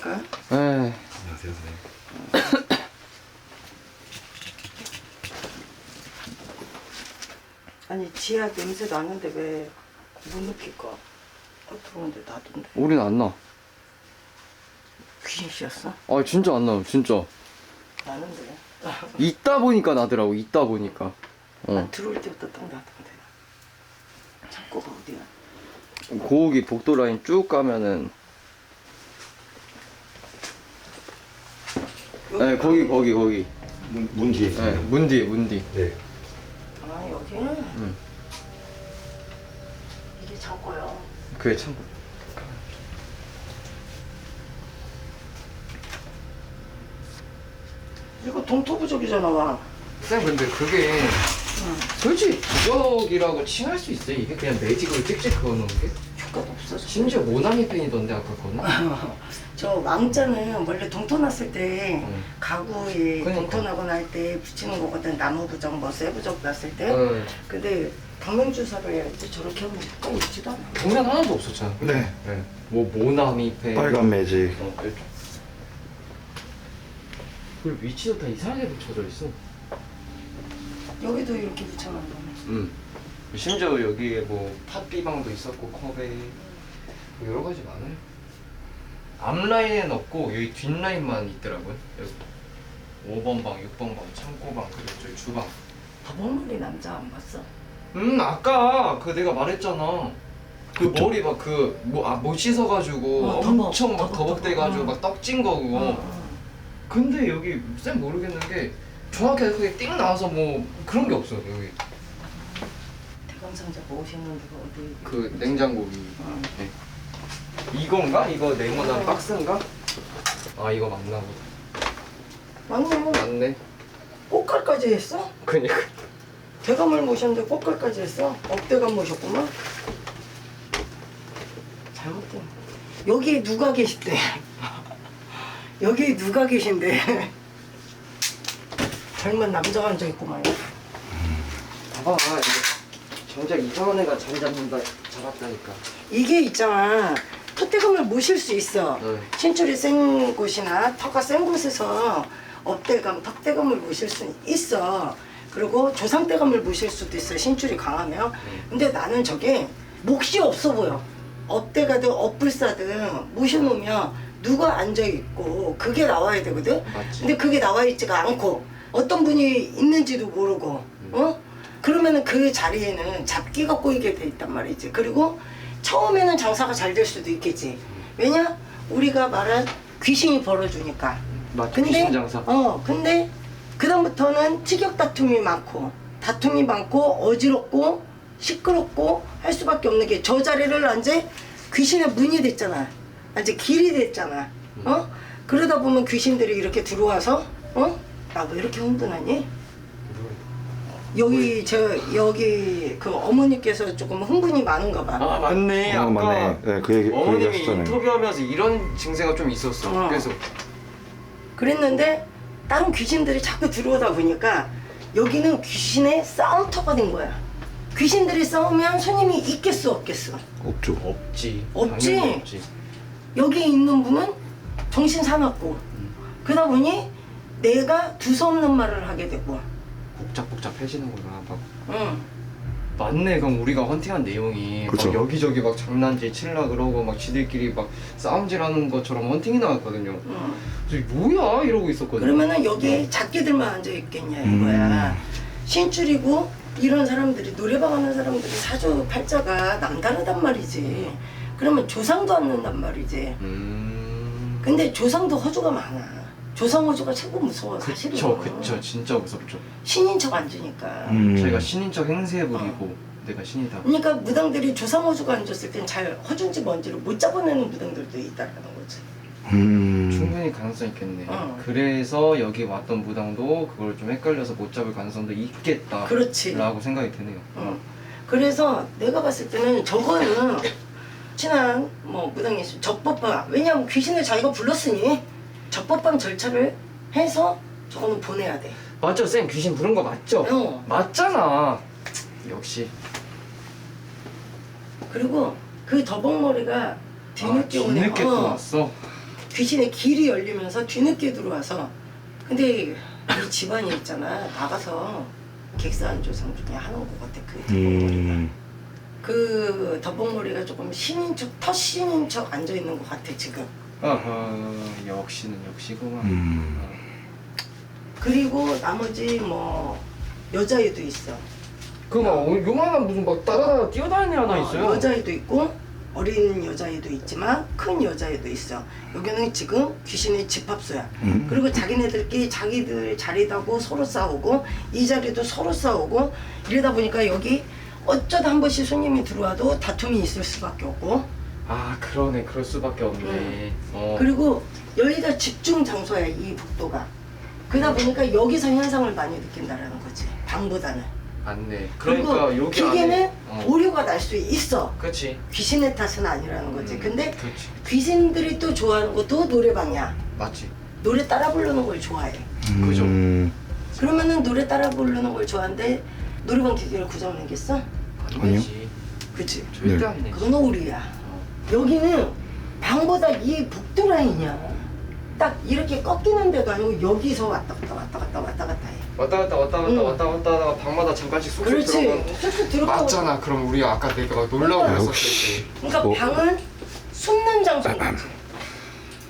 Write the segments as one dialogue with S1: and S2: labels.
S1: 안녕하십니까?
S2: 에이.
S3: 안녕하세요, 선생님.
S1: 아니 지하 냄새 나는데 왜 못 느낄까? 들어오는데 나던데.
S2: 우린 안 나.
S1: 귀신 씨였어?
S2: 아 진짜 안 나요 진짜.
S1: 나는데.
S2: 있다 보니까 나더라고. 있다 보니까.
S1: 들어올 때부터 딱 나던데. 창고가 어디야?
S2: 고옥이 복도 라인 쭉 가면은 네 거기
S3: 문 뒤에
S2: 네,
S3: 있습니다.
S2: 문 뒤에
S3: 네.
S1: 아 여기는? 이게 창고야.
S2: 그게 창고.
S1: 이거 동토부족이잖아 와.
S2: 쌤 근데 그게 솔직히 부적이라고 칭할 수 있어요? 이게 그냥 매직으로 찍찍 그어놓은 게?
S1: 효과도 없어져.
S2: 심지어 모나미 펜이던데 아까 거는?
S1: 저 왕자는 원래 동토 났을 때
S2: 응.
S1: 가구에
S2: 그러니까.
S1: 동토 나고 날 때 붙이는 거거든. 나무 부적 뭐 쇠 부적 났을 때.
S2: 네.
S1: 근데 당면주사를 해야지 저렇게 하면 효과 있지도 않아.
S2: 동면 하나도 없었잖아.
S3: 네.
S2: 네. 뭐 모나미 펜.
S3: 빨간 매직.
S2: 이렇게. 그리고 위치도 다 이상하게 붙여져 있어.
S1: 여기도 이렇게 붙여놓은 거네.
S2: 심지어 여기에 뭐 팥비방도 있었고 컵에 뭐 여러 가지 많아요. 앞라인에는 없고 여기 뒷라인만 있더라고요. 여기 5번 방, 6번 방, 창고방 그리고 저희 주방.
S1: 더벅머리 남자 안 봤어?
S2: 아까 그 내가 말했잖아. 그
S3: 그쵸.
S2: 머리 막 그 못 씻어가지고 엄청 막 더벅대가지고 막 떡진 거 그거. 근데 여기 쌤 모르겠는 게 정확하게 그게 띵 나와서 뭐 그런 게 없어 여기.
S1: 대감상자 모시는 데가 어디?
S2: 그 냉장고 위.
S1: 어.
S2: 네. 이건가? 이거 네모난 박스인가? 아 이거 맞나 보다.
S1: 맞네.
S2: 맞네.
S1: 꽃갈까지 했어?
S2: 그니까.
S1: 대감을 모셨는데 꽃갈까지 했어? 억대감 모셨구만? 잘못된. 여기 누가 계시대? 여기 누가 계신데? 젊은 남자가 앉아있구만.
S2: 봐봐 이거 정작 이상한 애가 자리 잡았다니까.
S1: 이게 있잖아. 톳대감을 모실 수 있어.
S2: 네.
S1: 신줄이 센 곳이나 터가 센 곳에서 업대감, 턱대감을 모실 수 있어. 그리고 조상대감을 모실 수도 있어. 신줄이 강하면. 근데 나는 저게 몫이 없어 보여. 업대가든 업불사든 모셔놓으면 누가 앉아있고 그게 나와야 되거든.
S2: 맞지.
S1: 근데 그게 나와 있지가 않고 어떤 분이 있는지도 모르고 그러면은 그 자리에는 잡기가 꼬이게 돼 있단 말이지. 그리고 처음에는 장사가 잘 될 수도 있겠지. 왜냐? 우리가 말한 귀신이 벌어주니까.
S2: 맞지, 귀신 장사.
S1: 근데 그다음부터는 티격 다툼이 많고 어지럽고 시끄럽고 할 수밖에 없는 게 저 자리를 이제 귀신의 문이 됐잖아. 이제 길이 됐잖아. 그러다 보면 귀신들이 이렇게 들어와서 나 왜 이렇게 흥분하니? 여기 그 어머니께서 조금 흥분이 많은가 봐.
S2: 아 맞네. 아까
S3: 맞네. 네, 그 얘기
S2: 어머님이
S3: 하셨잖아요.
S2: 인터뷰하면서 이런 증세가 좀 있었어. 그래서
S1: 그랬는데 다른 귀신들이 자꾸 들어오다 보니까 여기는 귀신의 싸움터가 된 거야. 귀신들이 싸우면 손님이 있겠어 없겠어?
S3: 없죠.
S2: 없지.
S1: 없지?
S2: 당연히 없지.
S1: 여기 있는 분은 정신 사납고 그러다 보니 내가 두서없는 말을 하게 되고.
S2: 복잡해지는구나. 막
S1: 응.
S2: 맞네. 그럼 우리가 헌팅한 내용이
S3: 그쵸.
S2: 막 여기저기 막 장난질 칠라 그러고 막 지들끼리 막 싸움질하는 것처럼 헌팅이 나왔거든요.
S1: 응.
S2: 그래서 뭐야 이러고 있었거든요.
S1: 그러면은 여기 작게들만 앉아 있겠냐 이거야. 신줄이고 이런 사람들이 노래방 하는 사람들이 사주팔자가 남다르단 말이지. 그러면 조상도 앉는단 말이지. 근데 조상도 허주가 많아. 조상 허주가 최고 무서워 사실은.
S2: 그쵸. 진짜 무섭죠.
S1: 신인 척 앉으니까.
S2: 자기가 신인 척 행세 부리고 내가 신이다.
S1: 그러니까 무당들이 조상 허주가 앉았을 땐 잘 허준지 뭔지를 못 잡아내는 무당들도 있다라는 거지.
S2: 충분히 가능성 있겠네. 그래서 여기 왔던 무당도 그걸 좀 헷갈려서 못 잡을 가능성도 있겠다.
S1: 그렇지.
S2: 라고 생각이 드네요.
S1: 그래서 내가 봤을 때는 저거는 친한 뭐 무당이 있으면 적법방, 왜냐면 귀신을 자기가 불렀으니 적법방 절차를 해서 저거는 보내야 돼.
S2: 맞죠? 쌤 귀신 부른 거 맞죠? 맞잖아. 역시.
S1: 그리고 그 더벅머리가 뒤늦게 오네.
S2: 뒤늦게 또 왔어.
S1: 귀신의 길이 열리면서 뒤늦게 들어와서 근데 이 집안이 있잖아 나가서 객사한 조상 중에 하는 것 같아 그 덕봉머리가 그 덕봉머리가 조금 신인 척 터신인 척 앉아 있는 것 같아 지금.
S2: 역시는 역시구만.
S1: 그리고 나머지 뭐 여자애도 있어.
S2: 그막 요만한 무슨 막 따라다가 뛰어다니는 하나 있어요.
S1: 여자애도 있고 어린 여자애도 있지만 큰 여자애도 있어. 여기는 지금 귀신의 집합소야. 그리고 자기네들끼리 자기들 자리다고 서로 싸우고 이 자리도 서로 싸우고 이러다 보니까 여기 어쩌다 한 번씩 손님이 들어와도 다툼이 있을 수밖에 없고.
S2: 아 그러네 그럴 수밖에 없네.
S1: 그리고 여기가 집중 장소야 이 복도가. 그러다 보니까 여기서 현상을 많이 느낀다라는 거지 방보다는.
S2: 맞네.
S1: 그리고
S2: 그러니까 여기
S1: 기계는
S2: 안에
S1: 오류가 날 수 있어.
S2: 그렇지.
S1: 귀신의 탓은 아니라는 거지. 근데
S2: 그렇지.
S1: 귀신들이 또 좋아하는 것도 노래방이야.
S2: 맞지.
S1: 노래 따라 부르는 걸 좋아해.
S2: 그죠.
S1: 그러면은 노래 따라 부르는 걸 좋아하는데 노래방 기계를 고장내겠어?
S2: 안
S3: 아니요.
S2: 되지.
S1: 그치?
S2: 절대
S3: 네.
S2: 안 되지.
S1: 그건 오류야. 여기는 방보다 이 복도 라인이야. 딱 이렇게 꺾이는 데도 아니고 여기서 왔다 갔다 왔다 갔다 왔다 갔다 해.
S2: 왔다 갔다 왔다 갔다
S1: 응.
S2: 왔다 갔다 하다가 방마다 잠깐씩 쏙쏙
S1: 그렇지.
S2: 들어가.
S1: 쑥쑥 들어가.
S2: 맞잖아. 그럼 우리 아까 내가 놀라고
S1: 그러니까.
S2: 그랬었을 때.
S1: 그러니까
S3: 뭐.
S1: 방은 숨는 장소인 거지.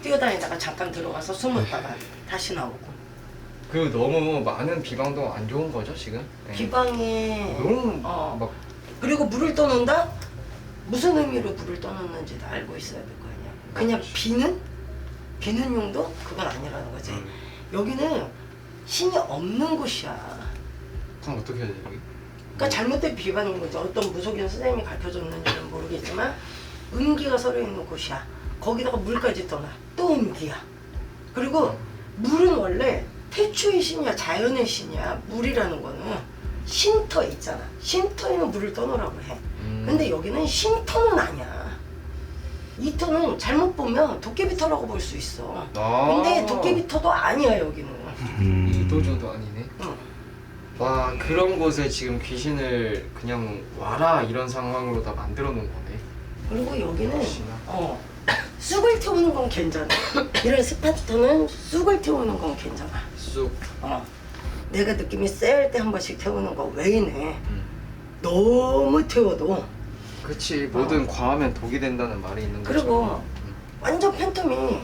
S1: 뛰어다니다가 잠깐 들어가서 숨었다가 다시 나오고.
S2: 그 너무 많은 비방도 안 좋은 거죠 지금? 네.
S1: 비방에
S2: 너무
S1: 막 그리고 물을 떠놓는다? 무슨 의미로 물을 떠놓는지도 알고 있어야 될 거 아니야. 그냥 비는 용도? 그건 아니라는 거지. 여기는 신이 없는 곳이야.
S2: 그럼 어떻게 해야 돼 여기?
S1: 그러니까 잘못된 비방인 거죠. 어떤 무속인 선생님이 가르쳐줬는지는 모르겠지만 음기가 서려 있는 곳이야. 거기다가 물까지 떠나. 또 음기야. 그리고 물은 원래 태초의 신이야. 자연의 신이야. 물이라는 거는 쉼터 있잖아. 쉼터에는 물을 떠놓으라고 해. 근데 여기는 쉼터는 아니야. 이 터는 잘못 보면 도깨비터라고 볼 수 있어. 근데 도깨비터도 아니야 여기는.
S2: 이도저도 아니네.
S1: 응.
S2: 와 그런 곳에 지금 귀신을 그냥 와라 이런 상황으로 다 만들어 놓은 거네.
S1: 그리고 여기는
S2: 역시나.
S1: 쑥을 태우는 건 괜찮아. 이런 스파터는 쑥을 태우는 건 괜찮아.
S2: 쑥.
S1: 내가 느낌이 쎄할 때 한 번씩 태우는 거 외에네. 너무 태워도
S2: 그치 뭐든 과하면 독이 된다는 말이 있는 거죠.
S1: 그리고 완전 팬텀이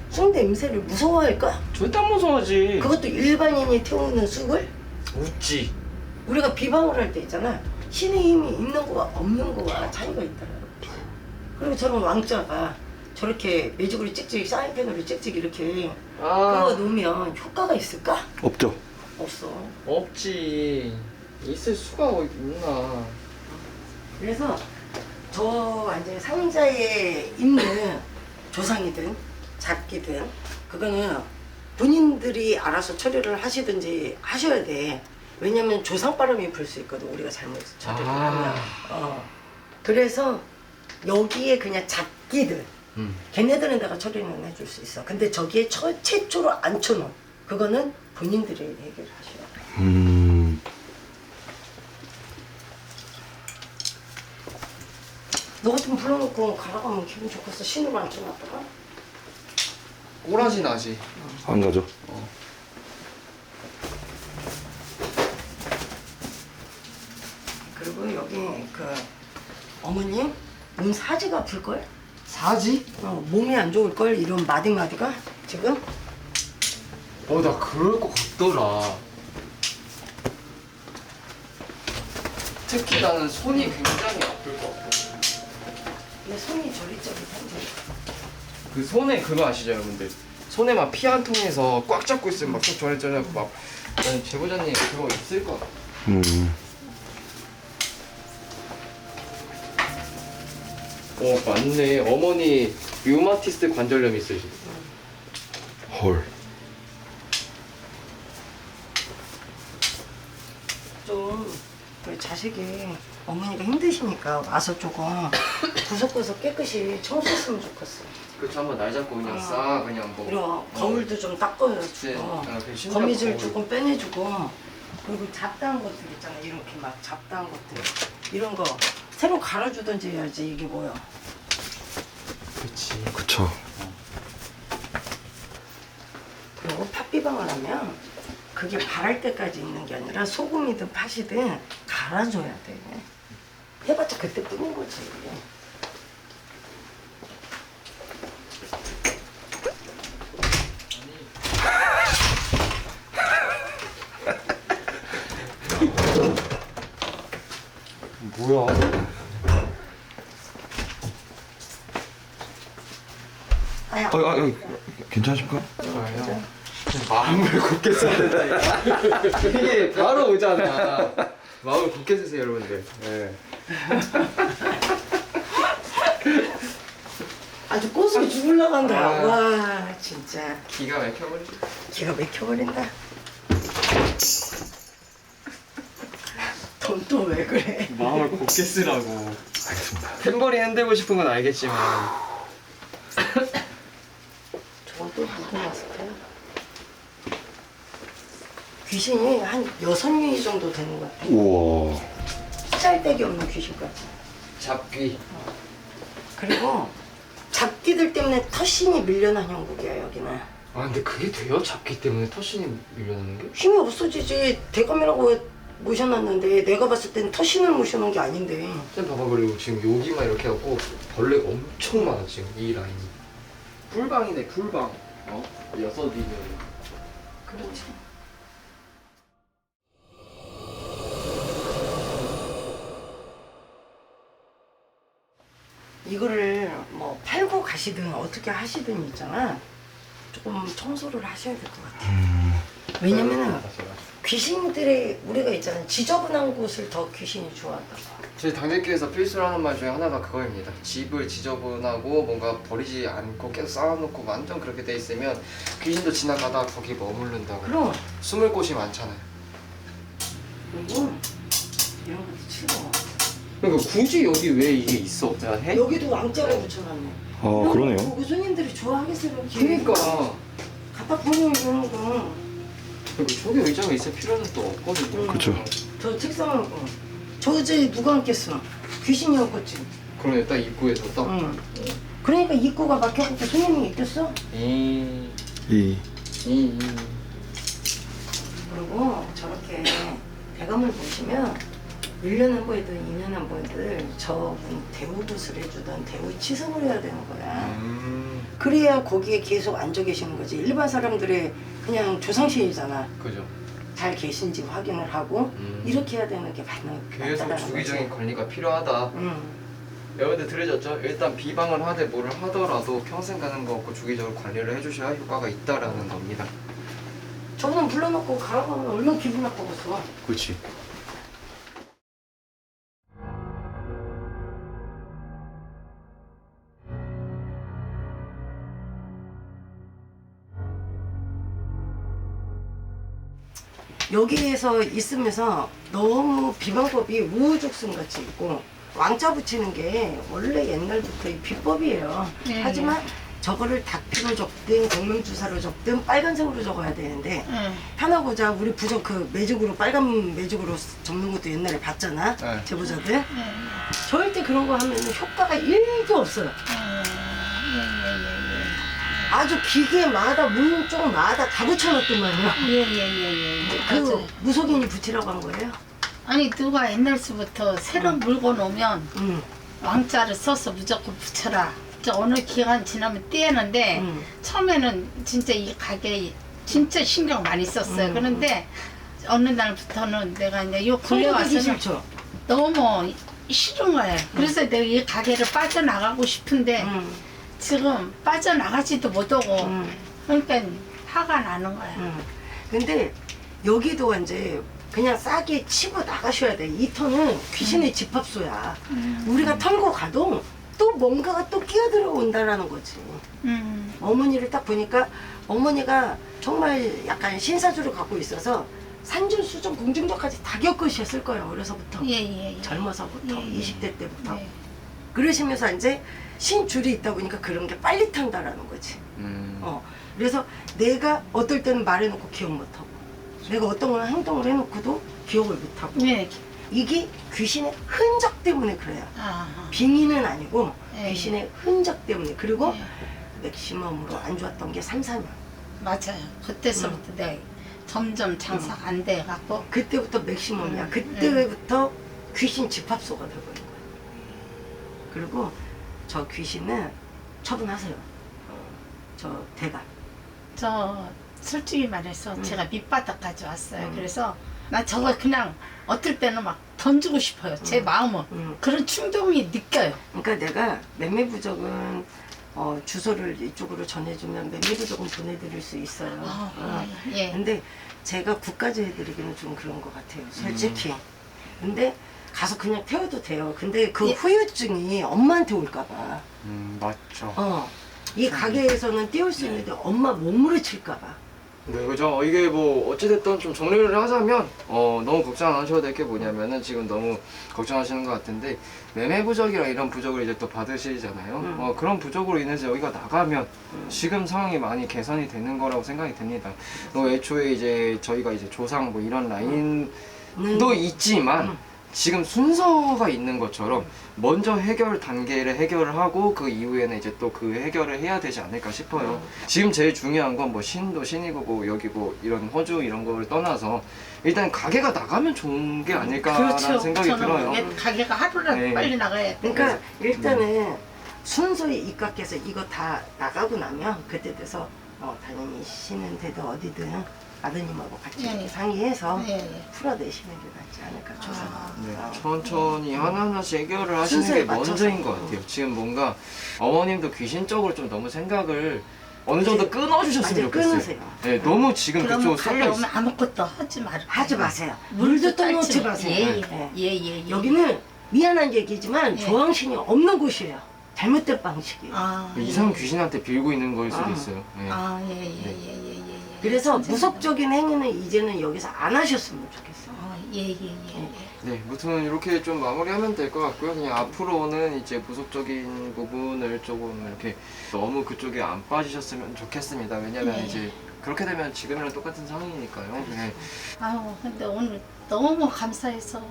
S1: 쑥 냄새를 무서워할까?
S2: 절대 안 무서워하지.
S1: 그것도 일반인이 태우는 쑥을
S2: 웃지.
S1: 우리가 비방을 할 때 있잖아. 신의 힘이 있는 거와 없는 거와 차이가 있더라고. 그리고 저런 왕자가 저렇게 매직으로 찍찍 사인펜으로 찍찍 이렇게 그거 놓으면 효과가 있을까?
S3: 없죠.
S1: 없어.
S2: 없지. 있을 수가 있나.
S1: 그래서 저 완전히 상자에 있는 조상이든 잡기든 그거는 본인들이 알아서 처리를 하시든지 하셔야 돼. 왜냐면 조상 바람이 불 수 있거든. 우리가 잘못 처리를 하면. 그래서 여기에 그냥 잡기들 걔네들은 내가 처리는 해줄 수 있어. 근데 저기에 최초로 앉혀놓은 그거는 본인들이 해결을 하셔야 돼. 너 같으면 불러놓고 가라가면 기분 좋겠어. 신으로 앉혀놨다가.
S2: 꼬라지 나지.
S3: 안 가죠.
S1: 그리고 여기 그 어머님 몸 사지가 아플걸?
S2: 사지?
S1: 몸이 안 좋을걸? 이런 마디마디가 지금?
S2: 나 그럴 것 같더라. 특히 나는 손이 굉장히 아플 것 같아.
S1: 내 손이 저릿저릿한데.
S2: 그 손에 그거 아시죠 여러분들? 손에 막 피 한 통에서 꽉 잡고 있으면 막 속 저릿저릿하고 막 아니 제보자님 그거 있을 것 같아. 맞네. 어머니 류마티스 관절염 있으시죠?
S3: 헐.
S1: 좀 그 자식이 어머니가 힘드시니까 와서 조금 구석구석 깨끗이 청소했으면 좋겠어.
S2: 그렇죠. 한번 날 잡고 그냥 싸 그냥 뭐.
S1: 이런 거울도 좀
S2: 네.
S1: 닦아주고
S2: 그 신기한
S1: 거미줄
S2: 거울.
S1: 조금 빼내주고 그리고 잡다한 것들 있잖아. 이렇게 막 잡다한 것들 이런 거 새로 갈아주든지 해야지. 이게 뭐야?
S2: 그렇지.
S3: 그쵸.
S1: 팥비방을 하면 그게 발할 때까지 있는 게 아니라 소금이든 팥이든 갈아줘야 돼. 해봤자 그때뿐인 거지.
S2: 뭐야?
S1: 아야.
S3: 괜찮으십니까?
S2: 아니요. 마음을 굳게 써야 된다. 이게 바로 오잖아. 마음을 굳게 쓰세요, 여러분들. 네.
S1: 아주 꽃을 죽을라 간다.
S2: 아.
S1: 와 진짜
S2: 기가 막혀버리지.
S1: 기가 막혀버린다. 돈 또 왜 그래?
S2: 마음을 굳게 쓰라고.
S3: 알겠습니다.
S2: 탬버리 흔들고 싶은 건 알겠지만.
S1: 저건 또 누구 마스크야? 귀신이 한 6명이 정도 되는 것 같아.
S3: 우와.
S1: 짤데기 없는 귀신까지.
S2: 잡귀.
S1: 그리고 잡기들 때문에 터신이 밀려난 형국이야 여기는.
S2: 아 근데 그게 돼요? 잡기 때문에 터신이 밀려나는 게?
S1: 힘이 없어지지. 대감이라고 모셔놨는데 내가 봤을 땐 터신을 모셔놓은 게 아닌데.
S2: 쌤 봐봐. 그리고 지금 여기만 이렇게 하고 벌레가 엄청 많아 지금 이 라인이. 풀방이네 풀방. 어? 6이면.
S1: 그렇지. 이거를 뭐 팔고 가시든 어떻게 하시든 있잖아. 조금 청소를 하셔야 될 것 같아. 왜냐면은 귀신들의 우리가 있잖아. 지저분한 곳을 더 귀신이 좋아한다고.
S2: 저희 당직교에서 필수로 하는 말 중에 하나가 그거입니다. 집을 지저분하고 뭔가 버리지 않고 계속 쌓아놓고 완전 그렇게 돼 있으면 귀신도 지나가다 거기 머무른다고.
S1: 그럼
S2: 숨을 곳이 많잖아요.
S1: 그리고 이런 것도 치워.
S2: 그러니까 굳이 여기 왜 이게 있어? 내가 해?
S1: 여기도 왕자를 붙여놨네.
S3: 아 그러네요.
S1: 보고 손님들이 좋아하겠어요.
S2: 그러니까.
S1: 갖다 버리면 이런 거.
S2: 그리고 저기 의자가 있을 필요는 또 없거든요.
S3: 그쵸.
S1: 저 책상을 저 어제 누가 앉겠어? 귀신이 얹겠지.
S2: 그러네 딱 입구에서 딱.
S1: 응. 그러니까 입구가 막혀갖고 손님이 있겠어?
S3: 이
S1: 그리고 저렇게 대감을 보시면 1년에 한 번이든 2년에 한 번이든 저분 대우굿을 해주던 대우 치성을 해야 되는 거야. 그래야 거기에 계속 앉아 계시는 거지. 일반 사람들의 그냥 조상신이잖아.
S2: 그죠.
S1: 잘 계신지 확인을 하고 이렇게 해야 되는 게
S2: 교회에서
S1: 맞다라는
S2: 주기적인
S1: 거지.
S2: 관리가 필요하다.
S1: 응.
S2: 여러분들 들으셨죠? 일단 비방을 하되 뭐를 하더라도 평생 가는 거 없고 주기적으로 관리를 해주셔야 효과가 있다라는 겁니다.
S1: 저분은 불러놓고 가라고 하면 얼마나 기분 나쁘겠어.
S3: 그렇지.
S1: 여기에서 있으면서 너무 비방법이 우후죽순 같이 있고 왕자 붙이는 게 원래 옛날부터 이 비법이에요.
S4: 네.
S1: 하지만 저거를 다큐로 적든 공명주사로 적든 빨간색으로 적어야 되는데 하나고자 우리 부적 그 매직으로 빨간 매직으로 적는 것도 옛날에 봤잖아.
S2: 네.
S1: 제보자들. 절대 그런 거 하면 효과가 1도 없어요. 아주 기계마다 문쪽마다 다 붙여놨더만요. 그 무속인이 붙이라고 한 거예요?
S4: 아니 누가 옛날서부터 새로 물건 오면
S1: 응.
S4: 왕자를 써서 무조건 붙여라. 저 어느 기간 지나면 떼는데 처음에는 진짜 이 가게에 진짜 신경 많이 썼어요. 그런데 어느 날부터는 내가 이제 요 근래
S1: 손도 되기
S4: 와서는
S1: 싫죠?
S4: 너무 싫은 거예요. 그래서 내가 이 가게를 빠져나가고 싶은데 지금 빠져나가지도 못하고 그러니까 화가 나는 거야.
S1: 근데 여기도 이제 그냥 싸게 치고 나가셔야 돼. 이 터는 귀신의 집합소야. 우리가 털고 가도 또 뭔가가 또 끼어들어 온다라는 거지. 어머니를 딱 보니까 어머니가 정말 약간 신사주를 갖고 있어서 산전수전 공중전까지 다 겪으셨을 거예요. 어려서부터.
S4: 예.
S1: 젊어서부터.
S4: 예, 예.
S1: 20대 때부터.
S4: 네.
S1: 그러시면서 이제 신줄이 있다 보니까 그런 게 빨리 탄다라는 거지. 그래서 내가 어떨 때는 말해놓고 기억 못하고 내가 어떤 걸 행동을 해놓고도 기억을 못하고
S4: 네.
S1: 이게 귀신의 흔적 때문에 그래요.
S4: 아,
S1: 빙의는 아니고
S4: 네.
S1: 귀신의 흔적 때문에. 그리고
S4: 네.
S1: 맥시멈으로 안 좋았던 게 3, 4년.
S4: 맞아요. 그때서부터 내가 점점 장사가 안 돼갖고
S1: 그때부터 맥시멈이야. 그때부터 귀신 집합소가 돼버린 거야. 그리고 저 귀신은 처분하세요. 저 대가.
S4: 저 솔직히 말해서 제가 밑바닥까지 왔어요. 그래서 나 저거 그냥 어떨 때는 막 던지고 싶어요. 제 마음은 그런 충동이 느껴요.
S1: 그러니까 내가 매매부적은 주소를 이쪽으로 전해주면 매매부적은 보내드릴 수 있어요.
S4: 예.
S1: 근데 제가 국까지 해드리기는 좀 그런 것 같아요. 솔직히. 근데 가서 그냥 태워도 돼요. 근데 그
S4: 예.
S1: 후유증이 엄마한테 올까봐.
S2: 맞죠.
S1: 이 가게에서는 띄울 수 있는데 엄마 몸부림칠까봐.
S2: 네, 그죠. 이게 뭐 어찌됐든 좀 정리를 하자면 너무 걱정 안 하셔도 될 게 뭐냐면은 지금 너무 걱정하시는 것 같은데 매매 부적이랑 이런 부적을 이제 또 받으시잖아요. 그런 부적으로 인해서 여기가 나가면 지금 상황이 많이 개선이 되는 거라고 생각이 됩니다. 애초에 이제 저희가 이제 조상 뭐 이런 라인도 있지만 지금 순서가 있는 것처럼 먼저 해결 단계를 해결을 하고 그 이후에는 이제 또 그 해결을 해야 되지 않을까 싶어요. 지금 제일 중요한 건 뭐 신도 신이고 뭐 여기 뭐 이런 허주 이런 거를 떠나서 일단 가게가 나가면 좋은 게 아닐까라는 생각이
S4: 저는
S2: 들어요.
S4: 왜 가게가 하루라도
S2: 네.
S4: 빨리 나가야 돼.
S1: 그러니까 일단은 순서에 입각해서 이거 다 나가고 나면 그때 돼서 다니시는 데도 어디든 아드님하고 같이
S4: 예,
S1: 이렇게
S4: 예.
S1: 상의해서
S4: 예, 예.
S1: 풀어내시는 게 낫지 않을까 조사가.
S2: 네, 천천히 하나하나씩 해결을 하시는
S1: 순서에
S2: 게
S1: 맞춰서.
S2: 먼저인 것 같아요. 지금 뭔가 어머님도 귀신적으로 좀 너무 생각을 어느 정도 끊어주셨으면
S1: 완전
S2: 좋겠어요.
S1: 끊으세요.
S2: 네, 너무 지금
S4: 그러면
S2: 그쪽으로
S4: 가게
S2: 쏠려
S4: 오면
S2: 있어요.
S4: 아무것도 하지 말고
S1: 하지 마세요. 물도 떠놓지 마세요. 네.
S4: 예예예.
S1: 여기는 미안한 얘기지만
S4: 예.
S1: 조항신이 없는 곳이에요. 잘못된 방식이에요.
S2: 이상 귀신한테 빌고 있는 거일 수도 있어요. 네.
S4: 예예예예예.
S1: 그래서 무섭적인 행위는 이제는 여기서 안 하셨으면 좋겠어요.
S4: 예예예.
S2: 네, 무튼 이렇게 좀 마무리하면 될 것 같고요. 그냥 앞으로는 이제 부속적인 부분을 조금 이렇게 너무 그쪽에 안 빠지셨으면 좋겠습니다. 왜냐면
S4: 네.
S2: 이제 그렇게 되면 지금이랑 똑같은 상황이니까요. 네.
S4: 아유 근데 오늘 너무 감사해서.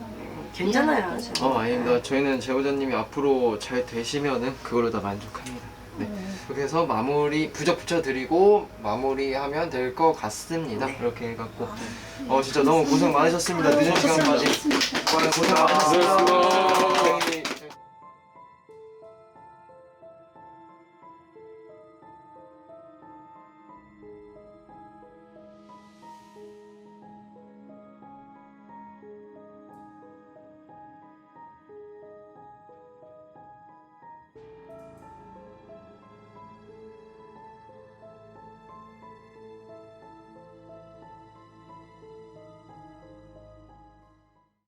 S1: 괜찮아요.
S2: 아닙니다. 저희는 제보자님이 앞으로 잘 되시면은 그걸로 다 만족합니다. 네. 그렇게 해서 마무리 부적 붙여드리고 마무리하면 될 것 같습니다. 이렇게 해갖고 진짜 너무 고생 많으셨습니다. 늦은 시간까지. 고생 많으셨습니다.